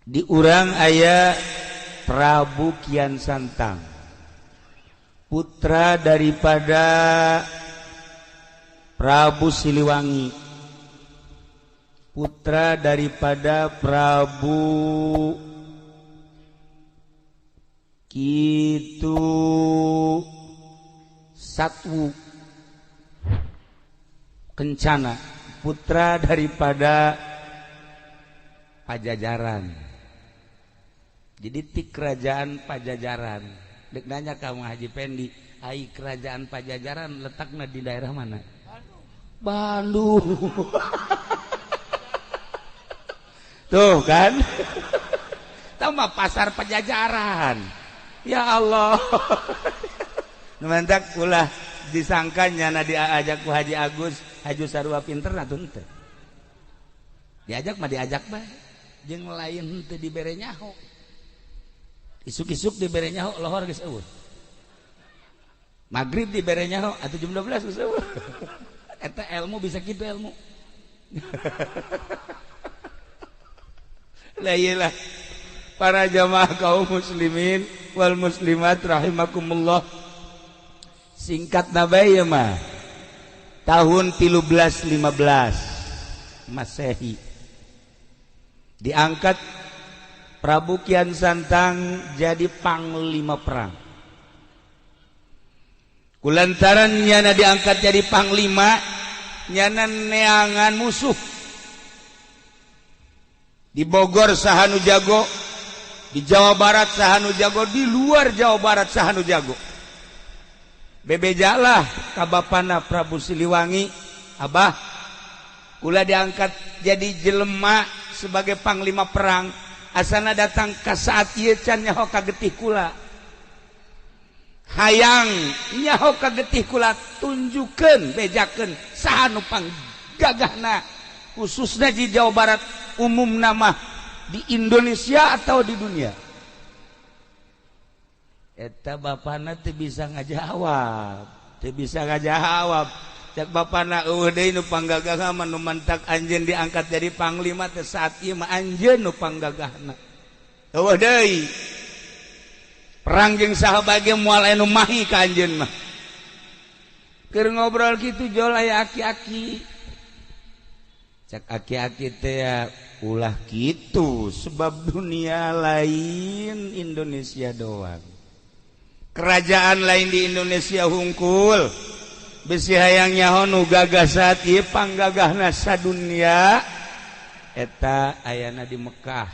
di urang aya Prabu Kian Santang, putra daripada Prabu Siliwangi, putra daripada Prabu Kitu Satwu Kencana, putra daripada Pajajaran. Jadi ti kerajaan Pajajaran. Dek nanya kamu Haji Pendi, ai kerajaan Pajajaran letaknya di daerah mana? Bandung. Tuh kan? Tambah pasar Pajajaran. Ya Allah. Numantak ulah disangkanya na diajak ku Haji Agus, Haji Sarua pinter na tuh teu. Diajak mah diajak bae. Jeung lain teu dibere nyaho. Isuk-isuk dibere nyaho lohor geus eueuh. Magrib dibere nyaho atuh jam 12 geus eueuh. Eta ilmu bisa kitu ilmu. Lah iyalah para jamaah kaum muslimin wal muslimat rahimakumullah. Singkat bae ya mah. Tahun 1315 Masehi diangkat Prabu Kian Santang jadi panglima perang. Kulantaran nyana diangkat jadi panglima, nyana neangan musuh. Di Bogor sahanu jago, di Jawa Barat sahanu jago, di luar Jawa Barat sahanu jago. Bebejalah kabapana Prabu Siliwangi, Abah, kula diangkat jadi jelema sebagai panglima perang. Asana datang ka saat ieu can nyaho ka getih kula. Hayang nyaho ka getih kula tunjukkeun, bejakeun saha nu panggagahna khususna di Jawa Barat, umumna mah di Indonesia atau di dunia. Eta bapana teu bisa ngajawab, teu bisa ngajawab. Cak bapana eueuh deui nu panggagah mah nu mantak anjeun diangkat jadi panglima teh saat ieu mah anjeun nu panggagahna. Eueuh deui. Perang jeung saha bage moal anu mahi ka anjeun mah. Keur ngobrol kitu jol aya aki-aki. Cak aki-aki teh ulah kitu sebab dunia lain Indonesia doang. Kerajaan lain di Indonesia hungkul. Besi hayang nyaho nu gagasan ieu panggagahna sadunya eta ayana di Mekah.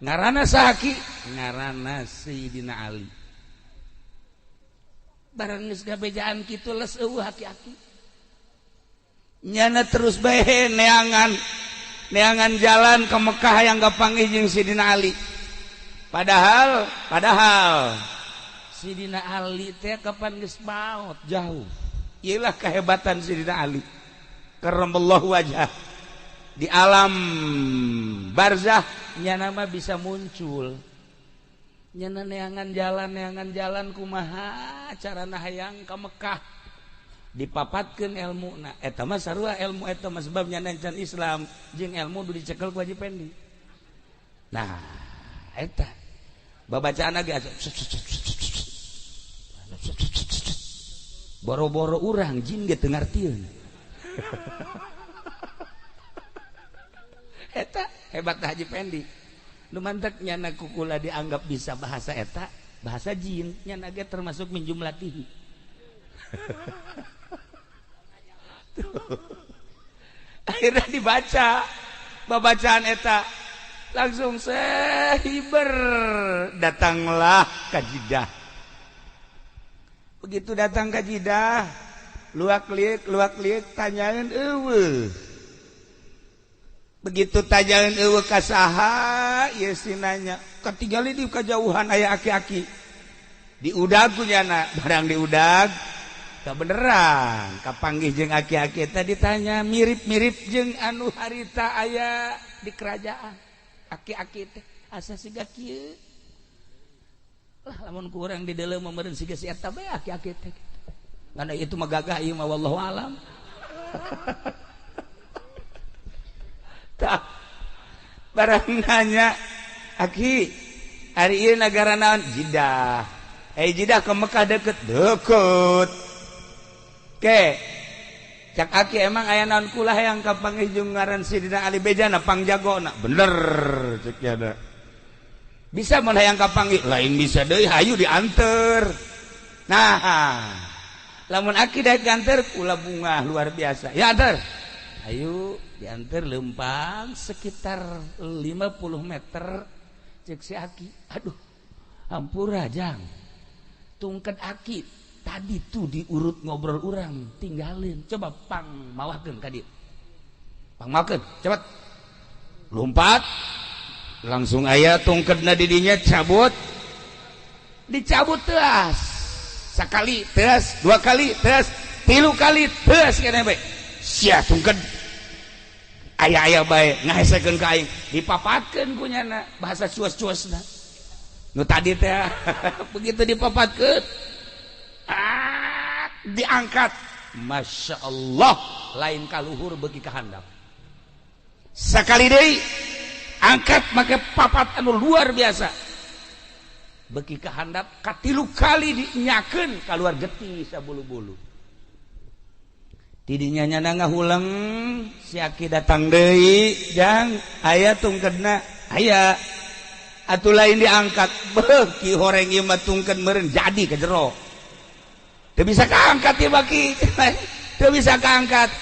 Ngaranna saha ki? Ngaranna Sayyidina Ali. Barang geus gabejaan kitu les eueuh aki-aki. Nyana terus bae neangan jalan ke Mekah yang gapanggih jeung Sayyidina Ali. Padahal Sayyidina Ali teh kapan geus maot jauh. Ialah kehebatan Sayyidina Ali karramallahu wajhah. Di alam barzah nyana mah bisa muncul. Nyana neangan jalan kumaha carana hayang ka Mekah. Dipapatkeun ilmuna. Eta mah sarua ilmu eta mah sebab nyana can Islam jeung ilmu du dicekel ku Haji Pendi. Nah, eta babacaan ge boro-boro urang jin ge teu ngartieun. Eta hebat Haji Pendi. Nu mantek nyana kukula dianggap bisa bahasa eta, bahasa jin nyana ge termasuk min jumlatihi. Akhirnya dibaca babacaan eta langsung sehiber datanglah ka Jidah. Begitu datang ke Jidah, luak-liuk tanyain eueuh. Begitu tanyain eueuh ka saha, ieu sinanya katinggali di kajauhan aya aki-aki. Diudag ku nyana, barang diudag kebeneran kapanggih jeung aki-aki teh ditanya mirip-mirip jeung anu harita aya di kerajaan. Aki-aki teh asa siga kieu. Lamun ku urang di deuleu meureun siga si eta bae aki-aki teh. Karena itu mah gagah ieu mah wallahu alam. Tah barang nanya Aki hari ieu negara naon Jeddah. Jeddah ke Mekah deket. Oke. Cak Aki emang aya naon kula hayang kapanggih jeung ngaran Sidina Ali bejana pangjagona. Bener cek nya. Bisa mun hayang kapanggih lain bisa deui hayu dianter. Nah, lamun Aki daek dianter kula bunga luar biasa. Ya anter. Ayo dianter lempang sekitar 50 meter cek si Aki. Aduh, hampura jang. Tungked Aki tadi tuh diurut ngobrol orang tinggalin. Coba pang mawakeun ka dieu. Pang mawakeun, cepet. Lompat. Langsung aya tungkedna di dinya cabut. Dicabut teas. Sakali teas, 2 kali teas, 3 kali teas keneh bae. Sia tungked aya-aya bae ngahesekeun ka aing, dipapatkeun ku nyana bahasa cuas-cuasna. Nu tadi teh begitu dipapatkeun diangkat. Masya Allah lain kaluhur beuki ka handap. Sakali deui angkat make papat anu luar biasa. Beuki ka handap katilu kali dinyakeun kaluar getih sabulu-bulu. Tidinya nyana ngahulang si Aki datang deui jang aya tungkedna aya atuh lain diangkat beuki horeng ieu mah tungked meureun jadi ka jero. Teu bisa kaangkat ieu baki. Teu bisa kaangkat.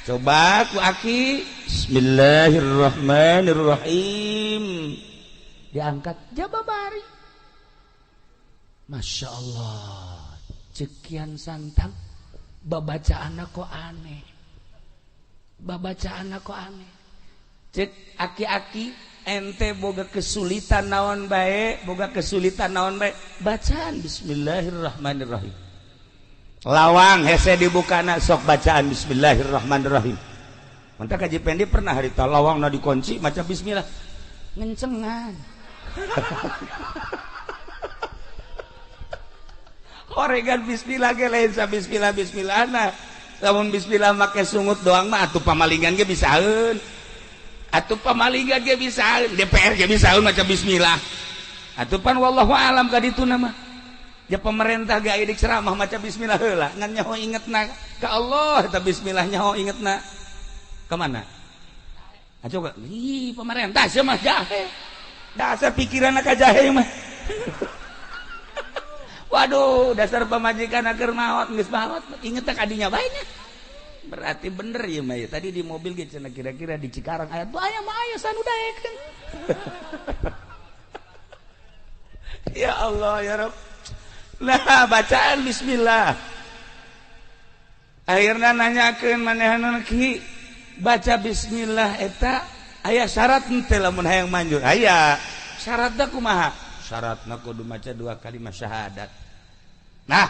Coba ku Aki Bismillahirrahmanirrahim. Diangkat jababari. Masya Allah. Cekian santang. Babacaanna kok aneh. Babacaanna kok aneh. Cek Aki-aki ente boga kesulitan naon bae, boga kesulitan naon bae. Bacaan Bismillahirrahmanirrahim. Lawang hese dibukana sok bacaan Bismillahirrahmanirrahim. Mantap Kaji Pendi pernah harita lawang na dikunci maca bismillah ngencengan. Horegan bismillah ge lain sa bismillah bismillahna. Lamun bismillah make sungut doang mah atuh pamalingan ge bisaeun. Atuh pamalingan ge bisaeun, DPR ge bisaeun maca bismillah. Atuh pan wallahu alam ka dituna mah. Ya pemerintah ge aya di ceramah maca bismillah heula, ngan nyaho ingetna ka Allah eta bismillah nyaho ingetna. Ke mana? Coba, pemerintah sih mah jahe. Dasar pikiran ka jahe mah. Waduh, dasar pemajikan keur maot geus maot, inget tak adinya bae nya. Berarti bener ya mah ya. Tadi di mobil ge cenah kira-kira di Cikarang aya tuh aya mah aya sanu daekeun. Ya Allah ya Rabb. Nah, bacaan bismillah. Akhirna nanyakeun manehna ki baca bismillah eta aya syarat henteu lamun hayang manjur. Aya. Syaratna kumaha? Syaratna kudu maca 2 kalimat syahadat. Nah,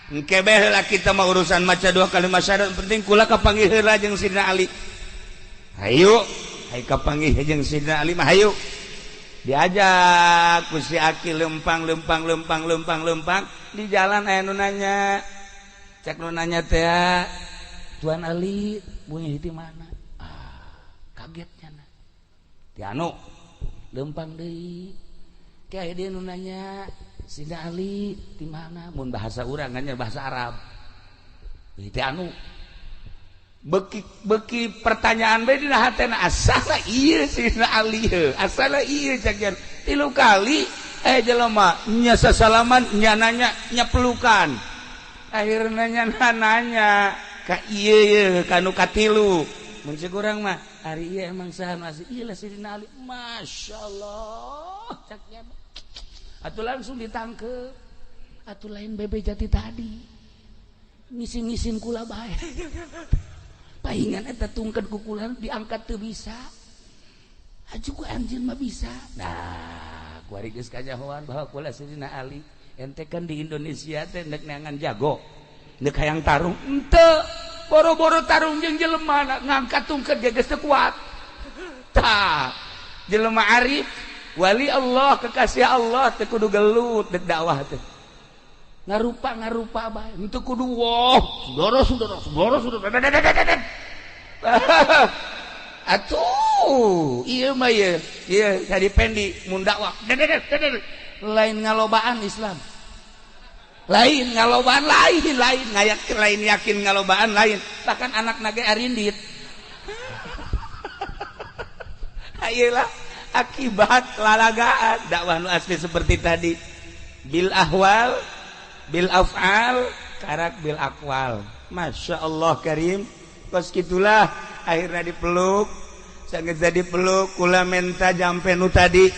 engke bae heula kita mah urusan maca 2 kalimat syahadat penting kula kapanggih heula jeung Sidina Ali. Hayu, hayu kapanggih jeung Sidina Ali mah hayu. Diajak ku si Aki lempang di jalan aya nu nanya. Cek nu nanya teh Tuan Ali bunyi di mana? Kagetnya na. Ti anu lempang deui. Kayak dia nu nanya, Sidina Ali di mana? Mun bahasa urang nya bahasa Arab. Ti anu beki pertanyaan bae dina hatena asal ieu Sidina Ali heuh. Asal ieu cakeun 3 kali jelema nya sasalaman nya nanya nya pelukan. Akhirna nya nanya ka ieu ye kanu katilu mun cek urang mah ari ieu emang saha masih ieu lah Sidina Ali. Masyaallah caknya atuh langsung ditangkep atuh lain bebe jati tadi ngisin-ngisin kula bae paingan eta tungked ku kula diangkat teu bisa aju ku anjeun mah bisa. Nah ku ari geus kajahoan bahwa kula Sidina Ali ente kan di Indonesia teh nek neangan jago nek hayang tarung henteu boro-boro tarung jeung jelema ngangkat tungked ge geus teu kuat. Tah jelema arif wali Allah kekasih Allah teu kudu gelut dek dakwah teh ngarupa bae henteu kudu wah saudara atuh iya mah iya jadi pendi mun dakwah lain ngalobaan Islam lain ngalobaan lain ngayak lain yakin ngalobaan lain bahkan anak nage arindit ayolah akibat lalagaan dakwah nu asli seperti tadi bil ahwal bil af'al karak bil aqwal Masya Allah Karim kos gitulah akhirnya dipeluk sangat jadi peluk kula menta jampe nu tadi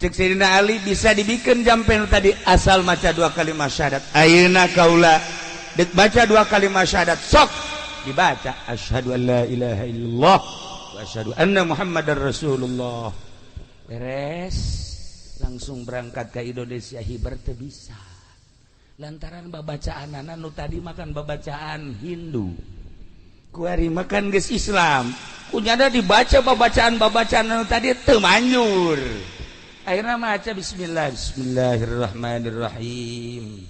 cek Sayyidina Ali bisa dibikin jampe nu tadi asal maca 2 kalimat syahadat ayeuna kaula dek baca 2 kalimat syahadat sok dibaca asyhadu an la ilaha illallah wa asyhadu anna muhammadar rasulullah beres langsung berangkat ke Indonesia hibar teu bisa lantaran babacaan nu tadi makan babacaan Hindu kuari makan geus Islam kunyana dibaca babacaan nu tadi teu manyur akhirnya maca bismillahirrahmanirrahim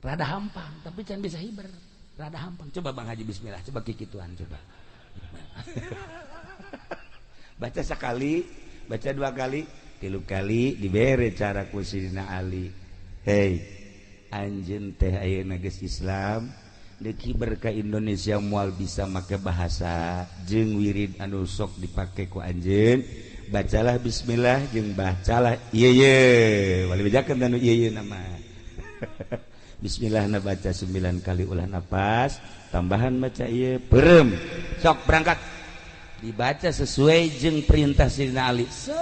rada hampang tapi can bisa hibar rada hampang coba Bang Haji bismillah coba kikituan coba baca sekali baca 2 kali 3 kali dibere cara ku Sayyidina Ali hei anjeun teh ayeuna geus Islam deki berka Indonesia moal bisa make bahasa jeung wirid anu sok dipake ku anjeun bacalah bismillah jeung bacalah ieu wali bejakeun anu ieu nama bismillah na baca 9 kali ulah napas tambahan baca ieu perem sok berangkat dibaca sesuai jeung perintah Sayyidina Ali set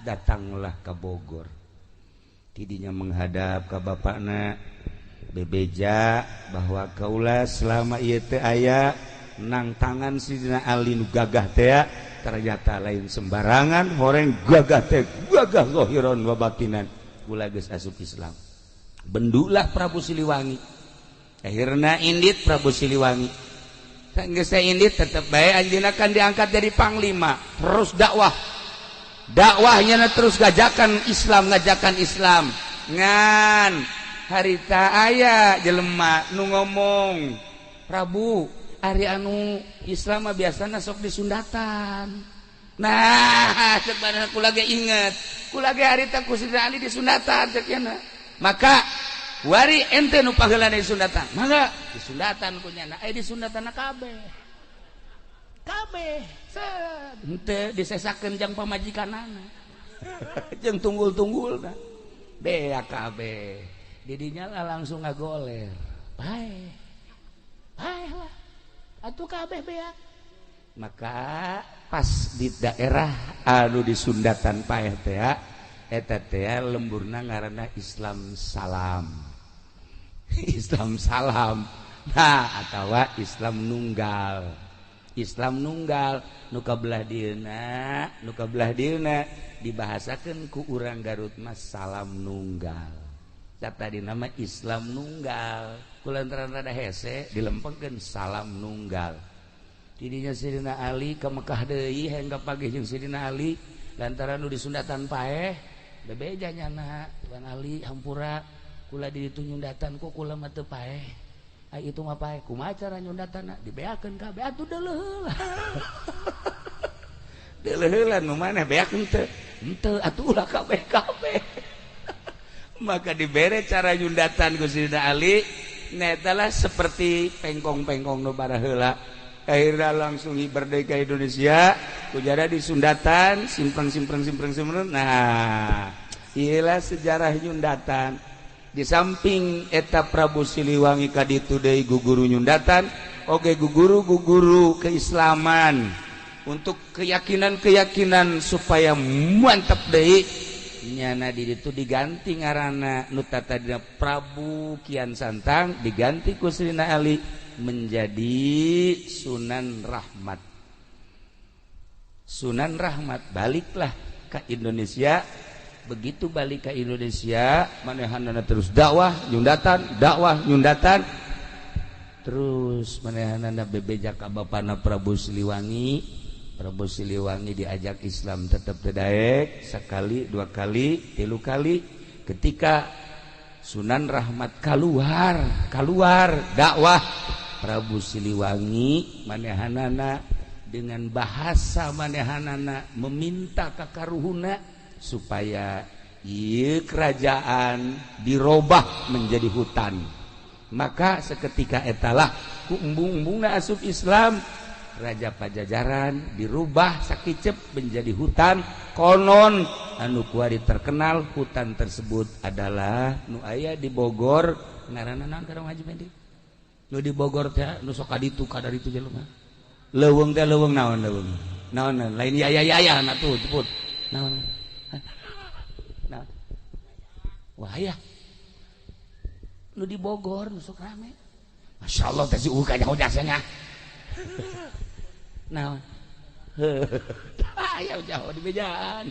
datanglah ke Bogor tidinya menghadap ke bapakna bebeja bahwa kaula selama ieu teh aya nang tangan Sayyidina Ali nu gagah teh ternyata lain sembarangan horeng gagah teh gagah zahiran wa batinan kula geus asup Islam bendulah Prabu Siliwangi akhirna indit Prabu Siliwangi geus indit tetep bae anjeunna kan diangkat jadi panglima terus dakwahnya terus ngajakan Islam ngan harita aya jelema nu ngomong Prabu hari anu Islam biasanya sok disundatan nah cek mana kula ge inget kula ge harita ku Sayyidina Ali disundatan cek yana maka wari ente nu paheula disundatan mangga disundatan kunyana disundatan kabeh henteu disesakeun jang pamajikanana jeung tunggul-tunggulna bea kabeh didinya lah langsung ngagoler bae lah atuh kabeh bea maka pas di daerah anu disundatan paeh teh eta teh lemburna ngaranna Islam Salam Islam Salam nah atawa Islam Nunggal nu kabelah dieuna dibahasakeun ku urang Garut mas Salam Nunggal tadi nama Islam Nunggal kulantaran rada hese dilempengkeun Salam Nunggal tidinya Sayyidina Ali ke Mekah deui hayang kapagih jeung Sayyidina Ali lantaran nu disundatan paeh bebeja nyana Tuan Ali hampura kula di ditu nyundatan kok kula mah teu paeh ai itu mah paeh kumaha cara nyundatanna dibeakeun kabeh atuh deuleuh deuleuh nu maneh beakeun teu henteu atuh ulah kabeh maka dibere cara nyundatan ku Sayyidina Ali netalah seperti pengkong-pengkong nu bara heula akhirnya langsung hiberdeui ka Indonesia kujara disundatan simpreng nah iyalah sejarah nyundatan di samping eta Prabu Siliwangi kaditu deui guguru nyundatan oge guguru keislaman untuk keyakinan supaya mantap deui nyana di ditu diganti ngaranna nu tadina Prabu Kian Santang diganti ku Sayyidina Ali menjadi Sunan Rahmat baliklah ke Indonesia begitu balik ke Indonesia manehanana terus dakwah nyundatan terus manehanana bebeja ka bapana Prabu Siliwangi diajak Islam tetap tedaek sekali 2 kali 3 kali ketika Sunan Rahmat keluar dakwah Prabu Siliwangi manehanana dengan bahasa manehanana meminta ka karuhuna supaya ieu kerajaan dirobah menjadi hutan. Maka seketika etalah ku embung-embungna asup Islam, Raja Pajajaran dirubah sakicep menjadi hutan. Konon anu kuari terkenal hutan tersebut adalah nu aya di Bogor, ngaranna naon ka Haji Mendi? Nu di Bogor teh nu sok kaditu kadaritu jelema. Leuweung teh leuweung naon leuweung? Naon lain ya na tuh ceput. Naon? Naon? Wah ya. Nu di Bogor nu sok rame. Masyaallah teh si kanya jasanya. Naon? Aya jauh di bejaan.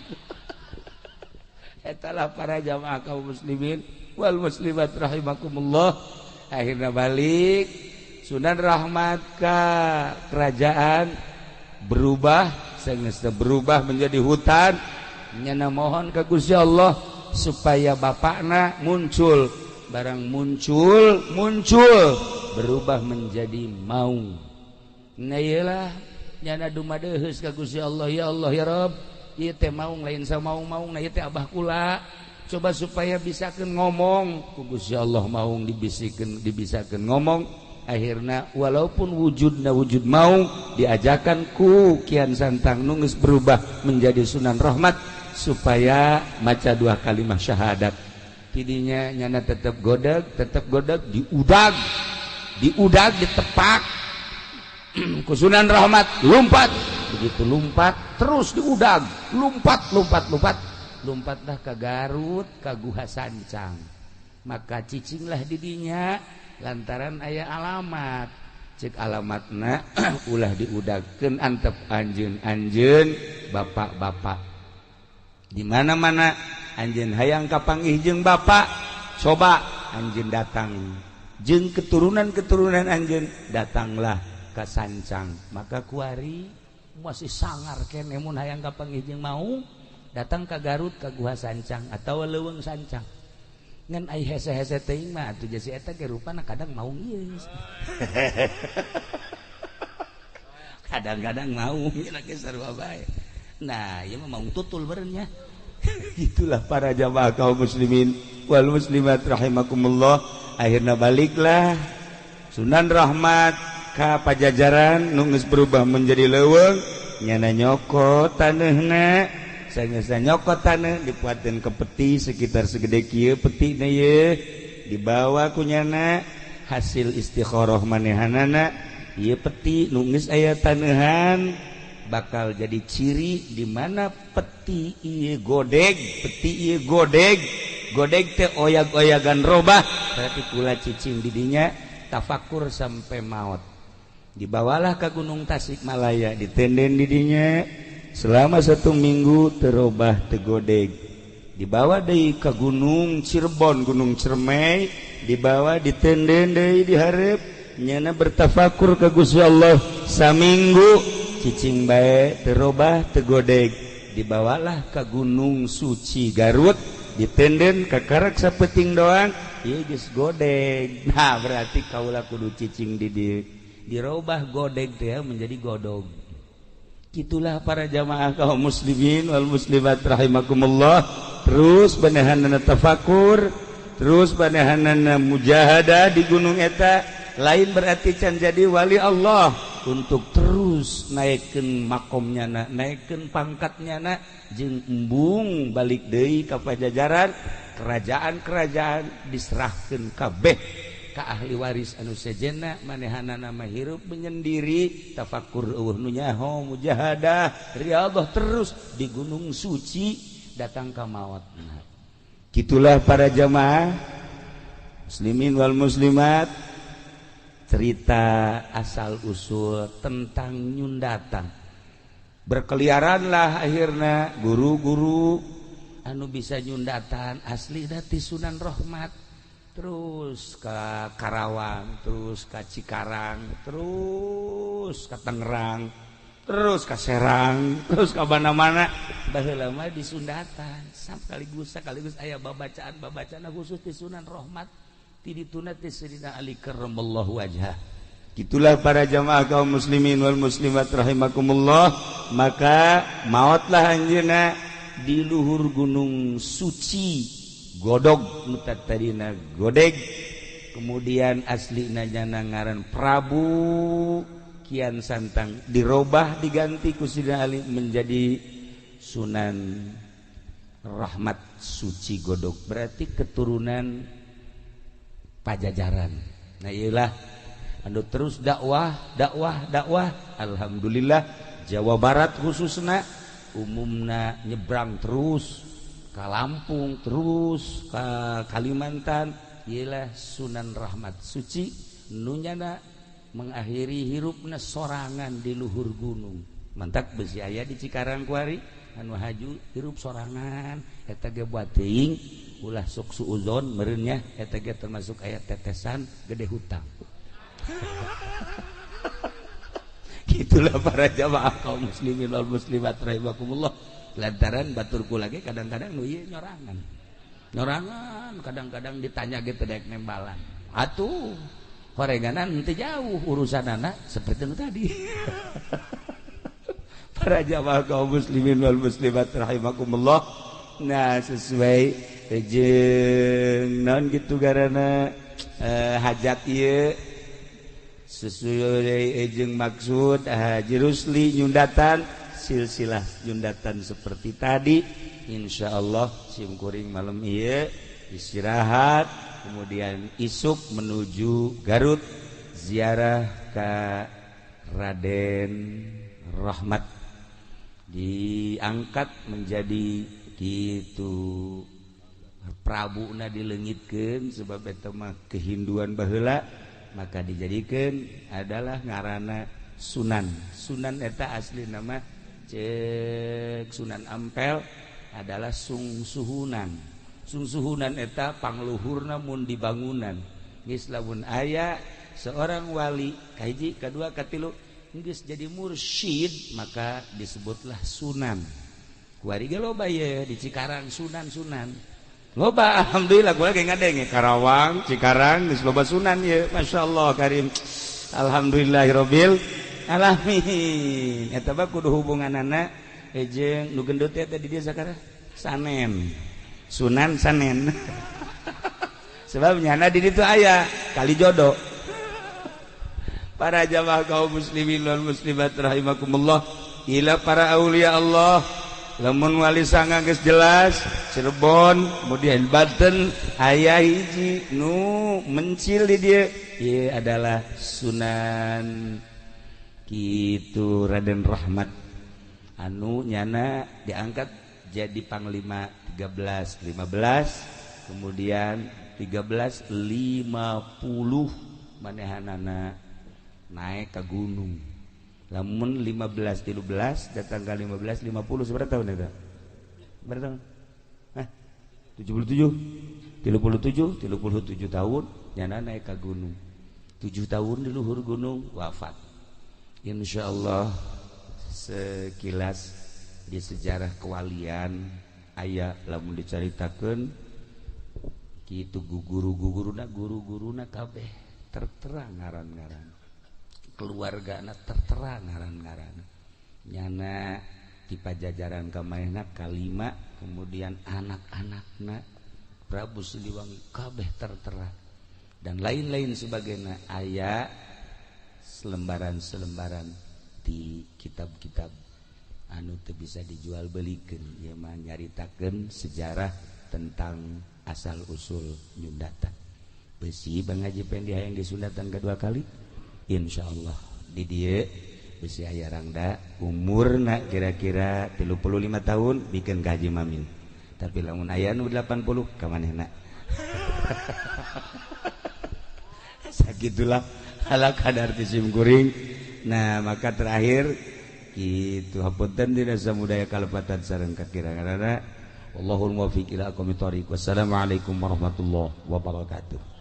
Etalah para jamaah kaum muslimin wal muslimat rahimakumullah. Akhirnya balik Sunan Rahmat ka kerajaan berubah, sanes berubah menjadi hutan. Nyana mohon ka Gusti Allah supaya bapakna muncul. Barang muncul berubah menjadi maung. Nah iyalah nyana dumadeheus ka Gusti Allah, ya Allah ya Rabb, ieu teh maung lain sa maung-maung na ieu teh abah kula. Coba supaya bisakeun ngomong ku Gusti Allah, maung dibisakeun ngomong. Akhirna walaupun wujudna wujud maung diajakan ku Kian Santang nu geus berubah menjadi Sunan Rahmat supaya maca 2 kalimat syahadat. Tidinya nyana tetap godeg diudag ditepak ku Sunan Rahmat, lompat begitu lompat terus diudag lompatlah ke Garut ka Guha Sancang. Maka cicinglah didinya lantaran aya alamat, cek alamatna ulah diudagkeun antep anjeun bapak-bapak di mana-mana. Anjeun hayang kapanggih jeung bapak, coba anjeun datang jeung keturunan anjeun datanglah ka Sancang. Maka kuari masih sangar keneh mun hayang kapanggih jeung mau datang ka Garut ka Guha Sancang atawa leuweung Sancang. Ngan ai hese-hese teuing mah atuh jasi eta ge rupana kadang maung ieu. Kadang-kadang maung nya ge sarua bae. Nah, ieu mah maung tutul beureun nya. Itulah para jamaah kaum muslimin wal muslimat rahimakumullah. Akhirna baliklah Sunan Rahmat ka Pajajaran nu geus berubah menjadi leuweung. Nyana nyokot taneuna, sageusna nyokot taneuh dipuatkeun ke peti sekitar segede kieu petina ye, dibawa ku nyana hasil istikharah manehanana. Ieu peti nu geus aya taneuhan bakal jadi ciri di mana peti ieu godeg teh oyag-oyagan robah, berarti kula cicing didinya tafakur sampai maut. Dibawalah ke Gunung Tasikmalaya, ditenden didinya selama 1 minggu terobah tegodeg. Dibawa deui ke Gunung Cirebon, Gunung Ciremai, dibawa ditenden deui di hareup, nyana bertafakur ka Gusti Allah saminggu cicing bae terobah tegodeg. Dibawalah ke Gunung Suci Garut, ditenden kakarek sapeting doang, ieu geus godeg. Nah berarti kaula kudu cicing di dirobah godeg teh menjadi godog. Itulah para jamaah kaum muslimin wal muslimat rahimakumullah. Terus banehanana tafakur, terus banehanana mujahadah di gunung eta, lain berarti can jadi wali Allah untuk terus naikkeun makomnya, naikkeun pangkatnya, jeung embung balik deui ka Pajajaran. Kerajaan-kerajaan diserahkeun kabeh ka ahli waris anu sejenna, manehanana mah hirup menyendiri, tafakur eueuh nu nyaho, mujahadah, riyadhah terus di gunung suci datang ka maot. Gitulah para jamaah muslimin wal muslimat, cerita asal usul tentang nyundatan. Berkeliaranlah akhirnya guru-guru anu bisa nyundatan asli dari Sunan Rahmat, terus ke Karawang, terus ke Cikarang, terus ke Tangerang, terus ke Serang, terus ke mana-mana. Baheula mah di Sundatan sekaligus aya babacaan khusus di Sunan Rahmat. Tidituna ti Sayyidina Ali karramallahu wajhah. Itulah para jamaah kaum muslimin wal muslimat rahimakumullah, maka maotlah anjeunna di luhur gunung suci godog mutatadina godeg, kemudian aslina nyana ngaran Prabu Kian Santang, dirobah diganti ku Sidina Ali menjadi Sunan Rahmat Suci Godog, berarti keturunan Pajajaran. Nah iyalah anu terus dakwah. Alhamdulillah Jawa Barat khususna umumna nyebrang terus ke Lampung, terus ke Kalimantan. Iyalah Sunan Rahmat Suci nunyana mengakhiri hirupna sorangan di luhur gunung. Mantap besi aya di Cikarang kuari anu haju hirup sorangan eta ge buat teuing ulah sok suuzon meureun nya eta ge termasuk aya tetesan gede hutang. Gitulah para jamaah kaum muslimin wal muslimat rahimakumullah. Lantaran batur kula ge kadang-kadang nu ieu nyorangan kadang-kadang ditanya ge teu daek nembalan. Atuh horenganan teu jauh urusanana seperti itu tadi. Para jamaah kaum muslimin wal muslimat rahimakumullah. Nah sesuai jeung naon kitu garana hajat ieu sesuai jeung maksud Haji Rusli nyundatan silsilah nyundatan seperti tadi. Insyaallah simkuring malam ieu istirahat, kemudian isuk menuju Garut ziarah ka Raden Rahmat, diangkat menjadi kitu Prabuna dileungitkeun sebab eta mah kehinduan baheula, maka dijadikan adalah ngarana Sunan. Sunan eta asli nama cek Sunan Ampel adalah sungsuhunan. Sungsuhunan eta pangluhurna mun di bangunan. Geus lamun aya seorang wali kahiji kadua katilu geus jadi mursyid maka disebutlah Sunan. Kuari ge loba ye di Cikarang Sunan. Loba alhamdulillah gua ge ngadenge Karawang, Cikarang geus loba Sunan ye. Masyaallah karim. Alhamdulillahirabbil alamin. Eta mah kudu hubunganana jeung nu gendut eta di dieu sakara Sanen. Sunan Sanen. Sebab nyana di ditu aya kali jodoh. Para jamaah kaum muslimin wal muslimat rahimakumullah, ila para aulia Allah. Lamun wali sanga geus jelas Cirebon, kemudian Banten aya hiji nu mencil di dieu. Ieu adalah Sunan kitu Raden Rahmat anu nyana diangkat jadi panglima 13 15, kemudian 1350 manehanana naik ke gunung. Lamun 15 13 datang ke 15 50 seberapa tahun eta? Berapa tahun? 77 tahun nyana naik ke gunung. 7 tahun di luhur gunung wafat. Insyaallah sekilas di sejarah kewalian aya lamun dicaritakeun kitu guru-guruna kabeh terterang ngaran-ngaran. Keluargana terterang ngaran-ngaran. Nyana di Pajajaran kamayana kalima, kemudian anak-anakna Prabu Siliwangi kabeh tertera dan lain-lain sebagainya. Aya selembaran-selembaran di kitab-kitab anu teu bisa dijual belikeun, ieu mah nyaritakeun sejarah tentang asal usul nyundatan. Beusi Bang Haji Pendi hayang disundatan kedua kali insyaallah di dieu beusi aya rangda umurna kira-kira 35 tahun bikin ka Haji Mamin. Tapi lamun aya nu 80 ka manehna. Sakitulah ala kadar tisim kuring. Nah, maka terakhir kitu hapunten dina samudaya kalepatan sareng kakira-kirana. Wallahul muwaffiq ila aqwamit thoriq. Wassalamualaikum warahmatullahi wabarakatuh.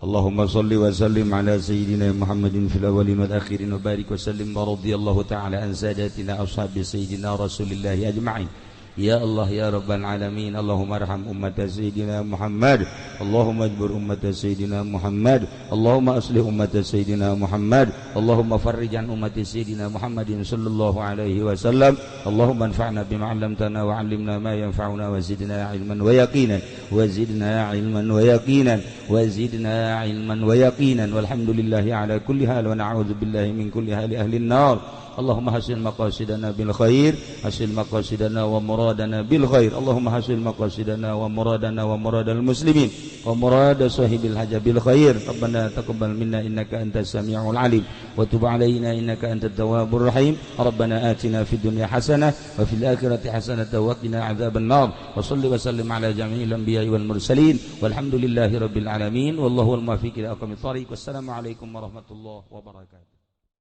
Allahumma salli wa sallim ala sayyidina Muhammadin fil awwalin wal akhirin wa barik wa sallim wa radhiyallahu ta'ala an sadatina ashabi sayyidina Rasulillah ajma'in ya Allah ya rabbal alamin. Allahumma arham ummat sayyidina Muhammad, Allahumma ajbur ummat sayyidina Muhammad, Allahumma aslih ummat sayyidina Muhammad, Allahumma farrijan ummat sayyidina Muhammadin sallallahu alaihi wasallam. Allahumma anfa'na bima 'allamtana wa 'allimna ma yanfa'una wa zidna ilman wa yaqinan wa zidna ilman wa yaqinan wa zidna ilman wa yaqinan walhamdulillahi ala kulli hal wa na'udzu billahi min kulli hali ahli an-nar. Allahumma hasil maqasidana bil khair, hasil maqasidana wa muradana bil khair. Allahumma hasil maqasidana wa muradana wa muradal muslimin wa murad sahibil hajat bil khair. Rabbana taqabbal minna innaka antas samiul alim wa tub alaina innaka antat tawwabur rahim. Rabbana atina fid dunya hasanah wa fil akhirati hasanah wa qina adzaban nar. Wa shalli wa sallim ala jami'il anbiya'i wal mursalin walhamdulillahi rabbil alamin wallahu al muwaffiq ila aqwamit thariq. Wassalamu alaikum warahmatullahi wabarakatuh.